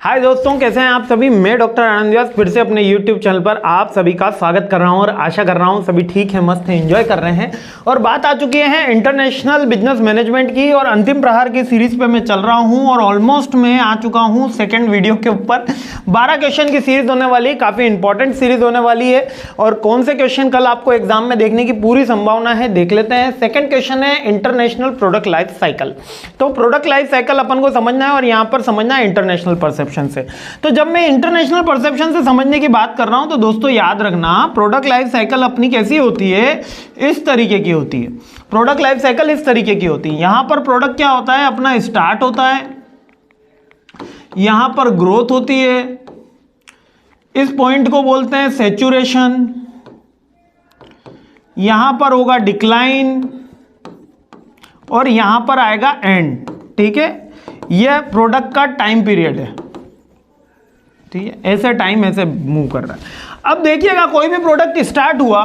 हाय दोस्तों, कैसे हैं आप सभी। मैं डॉक्टर आनंद व्यास फिर से अपने YouTube चैनल पर आप सभी का स्वागत कर रहा हूं और आशा कर रहा हूं सभी ठीक है, मस्त है, एंजॉय कर रहे हैं। और बात आ चुकी है इंटरनेशनल बिजनेस मैनेजमेंट की और अंतिम प्रहार की सीरीज पे मैं चल रहा हूं और ऑलमोस्ट मैं आ चुका हूं सेकंड वीडियो के ऊपर। 12 क्वेश्चन की सीरीज होने वाली है, काफी इंपॉर्टेंट सीरीज होने वाली है। और कौन से क्वेश्चन कल आपको एग्जाम में देखने की पूरी संभावना है, देख लेते हैं। सेकंड क्वेश्चन है इंटरनेशनल प्रोडक्ट लाइफ साइकिल। तो प्रोडक्ट लाइफ साइकिल अपन को समझना है और यहां पर समझना है इंटरनेशनल परसेप्शन से। तो जब मैं इंटरनेशनल परसेप्शन से समझने की बात कर रहा हूं तो दोस्तों याद रखना, प्रोडक्ट लाइफ साइकिल अपनी कैसी होती है, इस तरीके की होती है। प्रोडक्ट लाइफ साइकिल इस तरीके की होती है। यहां पर प्रोडक्ट क्या होता है, अपना स्टार्ट होता है, यहां पर ग्रोथ होती है, इस पॉइंट को बोलते हैं सैचुरेशन, यहां पर होगा डिक्लाइन और यहां पर आएगा एंड। ठीक है, यह प्रोडक्ट का टाइम पीरियड है। ठीक है, ऐसे टाइम ऐसे मूव कर रहा है। अब देखिएगा, कोई भी प्रोडक्ट स्टार्ट हुआ,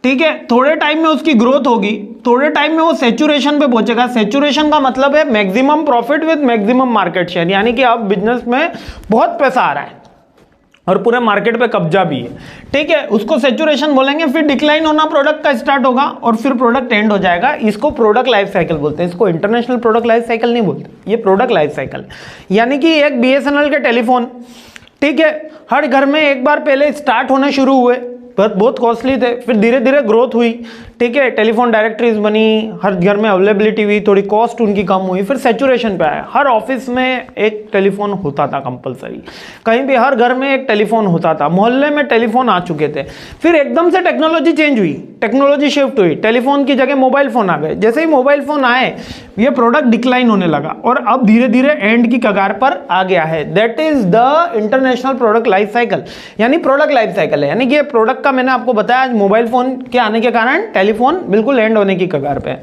ठीक है, थोड़े टाइम में उसकी ग्रोथ होगी, थोड़े टाइम में वो सैचुरेशन पे पहुंचेगा। सैचुरेशन का मतलब है maximum profit with maximum market share, यानी कि अब बिजनेस में बहुत पैसा आ रहा है और पूरे मार्केट पे कब्जा भी है। ठीक है, उसको सैचुरेशन बोलेंगे। फिर डिक्लाइन होना प्रोडक्ट का स्टार्ट होगा और फिर प्रोडक्ट एंड हो जाएगा। इसको प्रोडक्ट लाइफ साइकिल बोलते हैं। इसको इंटरनेशनल प्रोडक्ट लाइफ साइकिल नहीं बोलते, ये प्रोडक्ट लाइफ साइकिल। यानी कि एक BSNL के टेलीफोन, ठीक है, हर घर में एक बार पहले स्टार्ट होने शुरू हुए, बहुत कॉस्टली थे, फिर धीरे धीरे ग्रोथ हुई। ठीक है, टेलीफोन डायरेक्टरीज बनी, हर घर में अवेलेबिलिटी हुई, थोड़ी कॉस्ट उनकी कम हुई, फिर सैचुरेशन पे आया। हर ऑफिस में एक टेलीफोन होता था कंपलसरी, कहीं भी हर घर में एक टेलीफोन होता था, मोहल्ले में टेलीफोन आ चुके थे। फिर एकदम से टेक्नोलॉजी चेंज हुई, टेक्नोलॉजी शिफ्ट हुई, टेलीफोन की जगह मोबाइल फोन आ गए। जैसे ही मोबाइल फोन आए, ये प्रोडक्ट डिक्लाइन होने लगा और अब धीरे धीरे एंड की कगार पर आ गया है। That is the international product life cycle, यानी प्रोडक्ट लाइफ साइकिल है। यानी कि प्रोडक्ट का मैंने आपको बताया, आज मोबाइल फोन के आने के कारण टेलीफोन बिल्कुल एंड होने की कगार पे है।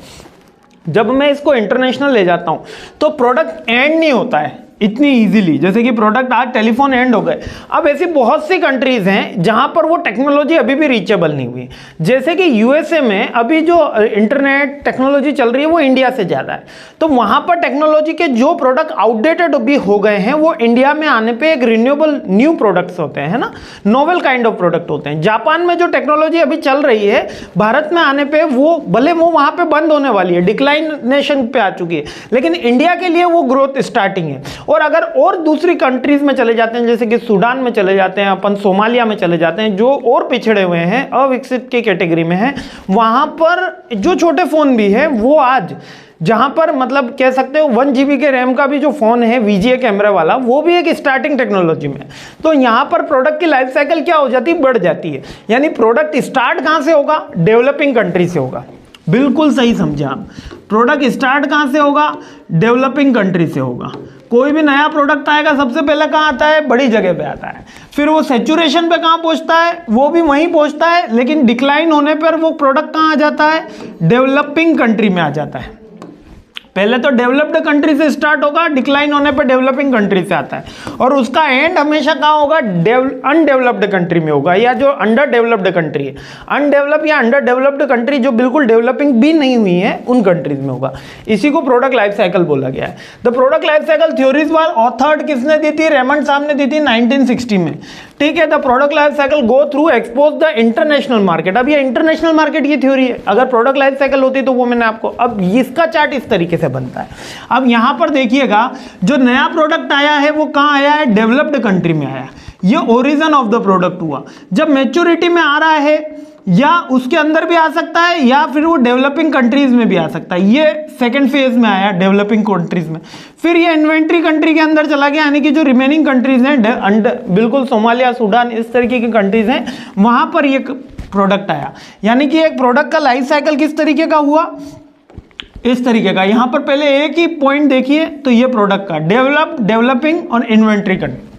जब मैं इसको इंटरनेशनल ले जाता हूं तो प्रोडक्ट एंड नहीं होता है इतनी इजीली। जैसे कि प्रोडक्ट आज टेलीफोन एंड हो गए, अब ऐसी बहुत सी कंट्रीज हैं जहां पर वो टेक्नोलॉजी अभी भी रीचेबल नहीं हुई। जैसे कि USA में अभी जो इंटरनेट टेक्नोलॉजी चल रही है वो इंडिया से ज्यादा है, तो वहां पर टेक्नोलॉजी के जो प्रोडक्ट आउटडेटेड भी हो गए हैं वो इंडिया में आने पे एक रिन्यूएबल न्यू प्रोडक्ट्स होते हैं, है ना, नोवेल काइंड ऑफ प्रोडक्ट होते हैं। जापान में जो टेक्नोलॉजी अभी चल रही है, भारत में आने पे वो भले वो वहां पे बंद होने वाली है, डिक्लाइनेशन पे आ चुकी है, लेकिन इंडिया के लिए वो ग्रोथ स्टार्टिंग है। और अगर और दूसरी कंट्रीज में चले जाते हैं, जैसे कि सूडान में चले जाते हैं अपन, सोमालिया में चले जाते हैं, जो और पिछड़े हुए हैं, अविकसित की कैटेगरी में हैं, वहां पर जो छोटे फोन भी है वो आज, जहां पर मतलब कह सकते हो 1 GB के रैम का भी जो फोन है VGA कैमरे वाला, वो भी एक स्टार्टिंग टेक्नोलॉजी में। तो यहां पर प्रोडक्ट की लाइफ साइकिल क्या हो जाती है, बढ़ जाती है। यानी प्रोडक्ट स्टार्ट कहां से होगा, डेवलपिंग कंट्री से होगा। बिल्कुल सही समझा आप, प्रोडक्ट स्टार्ट कहां से होगा, डेवलपिंग कंट्री से होगा। कोई भी नया प्रोडक्ट आएगा सबसे पहले कहां आता है, बड़ी जगह पे आता है, फिर वो सैचुरेशन पे कहां पहुंचता है, वो भी वहीं पहुंचता है, लेकिन डिक्लाइन होने पर वो प्रोडक्ट कहां आ जाता है, डेवलपिंग कंट्री में आ जाता है। पहले तो डेवलप्ड कंट्री से स्टार्ट होगा, डिक्लाइन होने पर डेवलपिंग कंट्री से आता है, और उसका एंड हमेशा कहां होगा, अनडेवलप्ड कंट्री में होगा, या जो अंडर डेवलप्ड कंट्री है, अनडेवलप या अंडर डेवलप्ड कंट्री जो बिल्कुल डेवलपिंग भी नहीं हुई है, उन कंट्रीज में होगा। इसी को प्रोडक्ट लाइफ साइकिल बोला गया है। The product life cycle theories वाल ऑथर्ड किसने दी थी, रेमंड साहब ने दी थी 1960 में। ठीक है, the product life cycle go through expose the international market. अब ये इंटरनेशनल मार्केट की थ्योरी है, अगर प्रोडक्ट लाइफ साइकिल होती तो वो मैंने आपको, अब इसका चार्ट इस तरीके से बनता है। अब यहां पर देखिएगा, जो नया प्रोडक्ट आया है वो कहां आया है, डेवलप्ड कंट्री में आया। ये ओरिजिन ऑफ द प्रोडक्ट हुआ। जब मैच्योरिटी में आ रहा है या उसके अंदर भी आ सकता है, या फिर वो डेवलपिंग कंट्रीज में भी आ सकता है। ये सेकंड फेज में आया डेवलपिंग कंट्रीज में, फिर ये इन्वेंट्री कंट्री के अंदर चला गया, यानी कि जो रिमेनिंग कंट्रीज हैं, बिल्कुल सोमालिया, सूडान, इस तरीके की कंट्रीज हैं, वहां पर ये प्रोडक्ट आया। यानी कि एक प्रोडक्ट का लाइफ साइकिल किस तरीके का हुआ, इस तरीके का। यहां पर पहले एक ही पॉइंट देखिए, तो ये प्रोडक्ट का डेवलपिंग और इन्वेंट्री कंट्री।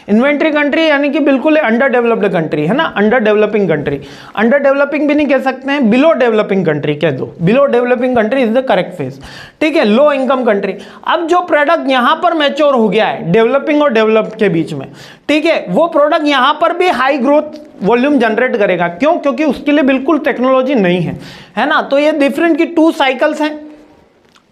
इन्वेंट्री कंट्री यानी कि बिल्कुल अंडर डेवलप्ड कंट्री है ना, under developing country. Under developing भी नहीं कह सकते हैं, बिलो डेवलपिंग कंट्री कह दो। Below developing country is the correct phase. ठीक है, लो इनकम कंट्री। अब जो प्रोडक्ट यहां पर मैच्योर हो गया है डेवलपिंग और डेवलप के बीच में, ठीक है, वो प्रोडक्ट यहां पर भी हाई ग्रोथ वॉल्यूम जनरेट करेगा। क्यों? क्योंकि उसके लिए बिल्कुल टेक्नोलॉजी नहीं है, है ना। तो ये डिफरेंट की 2 साइकिल्स हैं।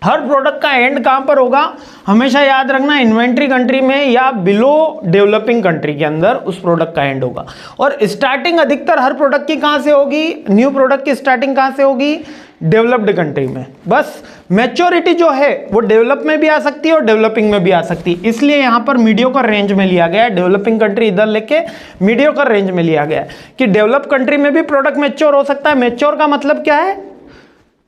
हर प्रोडक्ट का एंड कहां पर होगा, हमेशा याद रखना, इन्वेंट्री कंट्री में या बिलो डेवलपिंग कंट्री के अंदर उस प्रोडक्ट का एंड होगा। और स्टार्टिंग अधिकतर हर प्रोडक्ट की कहां से होगी, न्यू प्रोडक्ट की स्टार्टिंग कहां से होगी, डेवलप्ड कंट्री में। बस मैच्योरिटी जो है वो डेवलप में भी आ सकती है और डेवलपिंग में भी आ सकती है, इसलिए यहां पर मीडियोकर रेंज में लिया गया है। डेवलपिंग कंट्री इधर लेके मीडियोकर रेंज में लिया गया है कि डेवलप कंट्री में भी प्रोडक्ट मैच्योर हो सकता है। मैच्योर का मतलब क्या है,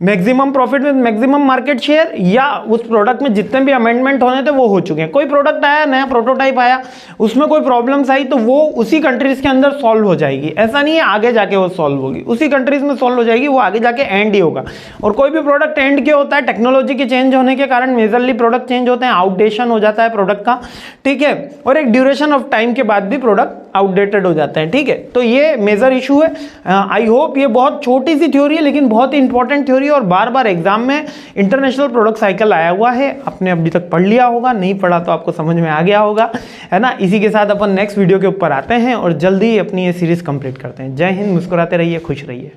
मैक्सिमम प्रॉफिट में मैक्सिमम मार्केट शेयर, या उस प्रोडक्ट में जितने भी अमेंडमेंट होने थे वो हो चुके हैं। कोई प्रोडक्ट आया, नया प्रोटोटाइप आया, उसमें कोई प्रॉब्लम्स आई तो वो उसी कंट्रीज के अंदर सॉल्व हो जाएगी। ऐसा नहीं है आगे जाके वो सॉल्व होगी, उसी कंट्रीज में सॉल्व हो जाएगी, वो आगे जाके एंड ही होगा। और कोई भी प्रोडक्ट एंड क्यों होता है, टेक्नोलॉजी के चेंज होने के कारण मेजरली प्रोडक्ट चेंज होते हैं, आउटडेशन हो जाता है प्रोडक्ट का, ठीक है, और एक ड्यूरेशन ऑफ टाइम के बाद भी प्रोडक्ट आउटडेटेड हो जाते हैं, ठीक है। तो ये मेजर इशू है। आई होप ये बहुत छोटी सी थ्योरी है लेकिन बहुत ही इंपॉर्टेंट थ्योरी है, और बार बार एग्जाम में इंटरनेशनल प्रोडक्ट साइकिल आया हुआ है, आपने अभी तक पढ़ लिया होगा, नहीं पढ़ा तो आपको समझ में आ गया होगा, है ना। इसी के साथ अपन नेक्स्ट वीडियो के ऊपर आते हैं और जल्दी ही अपनी ये सीरीज कंप्लीट करते हैं। जय हिंद, मुस्कुराते रहिए, खुश रहिए।